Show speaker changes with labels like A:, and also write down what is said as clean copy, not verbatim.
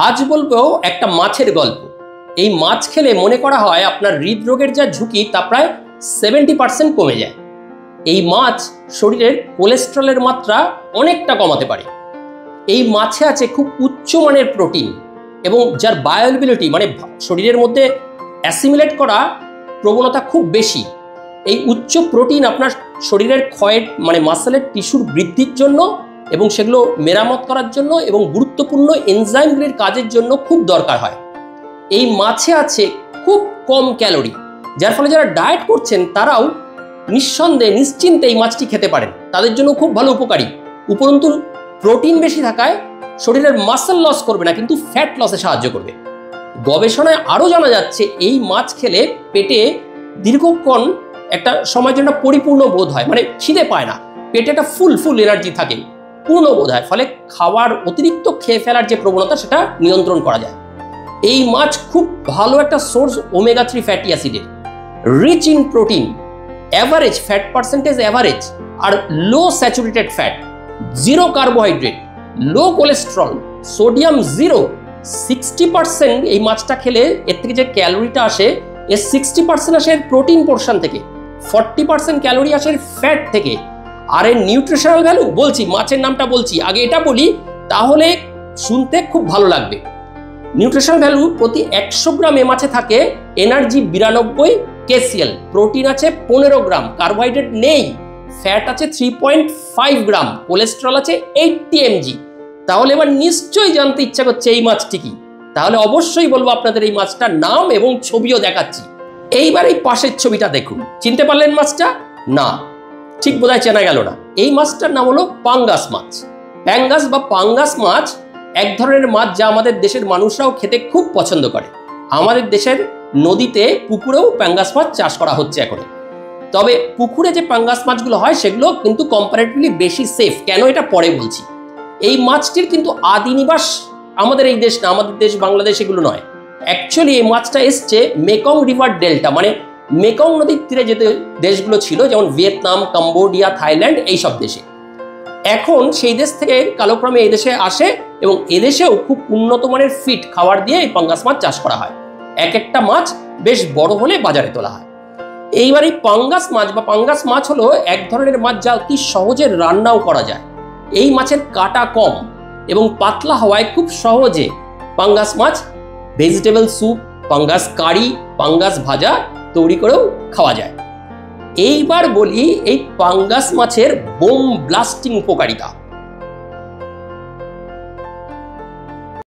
A: আজ বলবো একটা মাছের গল্প। এই মাছ খেলে মনে করা হয় আপনার হৃদরোগের যা ঝুঁকি তা প্রায় 70% কমে যায়। এই মাছ শরীরের কোলেস্টেরলের মাত্রা অনেকটা কমাতে পারে। এই মাছে আছে খুব উচ্চমানের প্রোটিন এবং যার বায়োঅ্যাভেলেবিলিটি মানে শরীরের মধ্যে অ্যাসিমিলেট করা প্রবণতা খুব বেশি। এই উচ্চ প্রোটিন আপনার শরীরের ক্ষয়ের মানে মাসেলের টিস্যুর বৃদ্ধির জন্য এবং সেগুলো মেরামত করার জন্য এবং গুরুত্বপূর্ণ এনজাইমগুলির কাজের জন্য খুব দরকার হয়। এই মাছে আছে খুব কম ক্যালোরি, যার ফলে যারা ডায়েট করছেন তারাও নিঃসন্দেহে নিশ্চিন্তে এই মাছটি খেতে পারেন, তাদের জন্য খুব ভালো উপকারী। উপরন্তু প্রোটিন বেশি থাকায় শরীরের মাসেল লস করবে না, কিন্তু ফ্যাট লসে সাহায্য করবে। গবেষণায় আরও জানা যাচ্ছে এই মাছ খেলে পেটে দীর্ঘক্ষণ একটা সময়ের জন্য পরিপূর্ণ বোধ হয়, মানে খিদে পায় না, পেটে একটা ফুল এনার্জি থাকে, পূর্ণ বোধ হয়, ফলে খাওয়ার অতিরিক্ত খেয়ে ফেলার যে প্রবণতা সেটা নিয়ন্ত্রণ করা যায়। এই মাছ খুব ভালো একটা সোর্স ওমেগা 3 ফ্যাটি অ্যাসিডের, rich in protein, average fat percentage average, আর low saturated fat, zero carbohydrate, low cholesterol, sodium zero. 60% এই মাছটা খেলে এর থেকে যে ক্যালোরিটা আসে এর 60% আসে প্রোটিন পোর্শন থেকে, 40% ক্যালোরি আসে ফ্যাট থেকে। আর এর নিউট্রিশনাল ভ্যালু বলছি, মাছের নামটা বলছি, আগে এটা বলি তাহলে শুনতে খুব ভালো লাগবে। নিউট্রিশনাল ভ্যালু প্রতি 100 গ্রাম এ মাছে থাকে এনার্জি 92 কেসিএল, প্রোটিন আছে 15 গ্রাম, কার্বোহাইড্রেট নেই, ফ্যাট আছে 3.5 গ্রাম, কোলেস্টেরল আছে 80 mg। তাহলে এবার নিশ্চয়ই জানতে ইচ্ছা করছে এই মাছটি কি, তাহলে অবশ্যই বলবো আপনাদের এই মাছটার নাম এবং ছবিও দেখাচ্ছি। এইবার এই পাশের ছবিটা দেখুন, চিনতে পারলেন মাছটা? না, ঠিক বোধহয় চেনা গেল না। এই মাছটার নাম হলো পাঙ্গাস মাছ। প্যাঙ্গাস বা পাঙ্গাস মাছ এক ধরনের মাছ যা আমাদের দেশের মানুষরাও খেতে খুব পছন্দ করে। আমাদের দেশের নদীতে পুকুরেও পাঙ্গাস মাছ চাষ করা হচ্ছে এখন। তবে পুকুরে যে পাঙ্গাস মাছগুলো হয় সেগুলো কিন্তু কম্পারেটিভলি বেশি সেফ। কেন এটা পরে বলছি। এই মাছটির কিন্তু আদি নিবাস আমাদের এই দেশ না, আমাদের দেশ বাংলাদেশ এগুলো নয়। অ্যাকচুয়ালি এই মাছটা এসছে মেকং রিভার ডেল্টা, মানে মেকং নদীর তীরে যে দেশগুলো ছিল যেমন ভিয়েতনাম, কম্বোডিয়া, থাইল্যান্ড, এইসব দেশে। এখন সেই দেশ থেকে কালক্রমে এই দেশে আসে এবং এদেশেও খুব উন্নত মানের ফিড খাবার দিয়ে এই পাঙ্গাস মাছ চাষ করা হয়। এক একটা মাছ বেশ বড় হলে বাজারে তোলা হয়। এইবার এই পাঙ্গাস মাছ বা পাঙ্গাস মাছ হলো এক ধরনের মাছ যা অতি সহজে রান্নাও করা যায়। এই মাছের কাটা কম এবং পাতলা হওয়ায় খুব সহজে পাঙ্গাস মাছ ভেজিটেবল স্যুপ, পাঙ্গাস কারি, পাঙ্গাস ভাজা তৈরি করেও খাওয়া যায়। এইবার বলি এই পাঙ্গাস মাছের বোম ব্লাস্টিং উপকারিতা।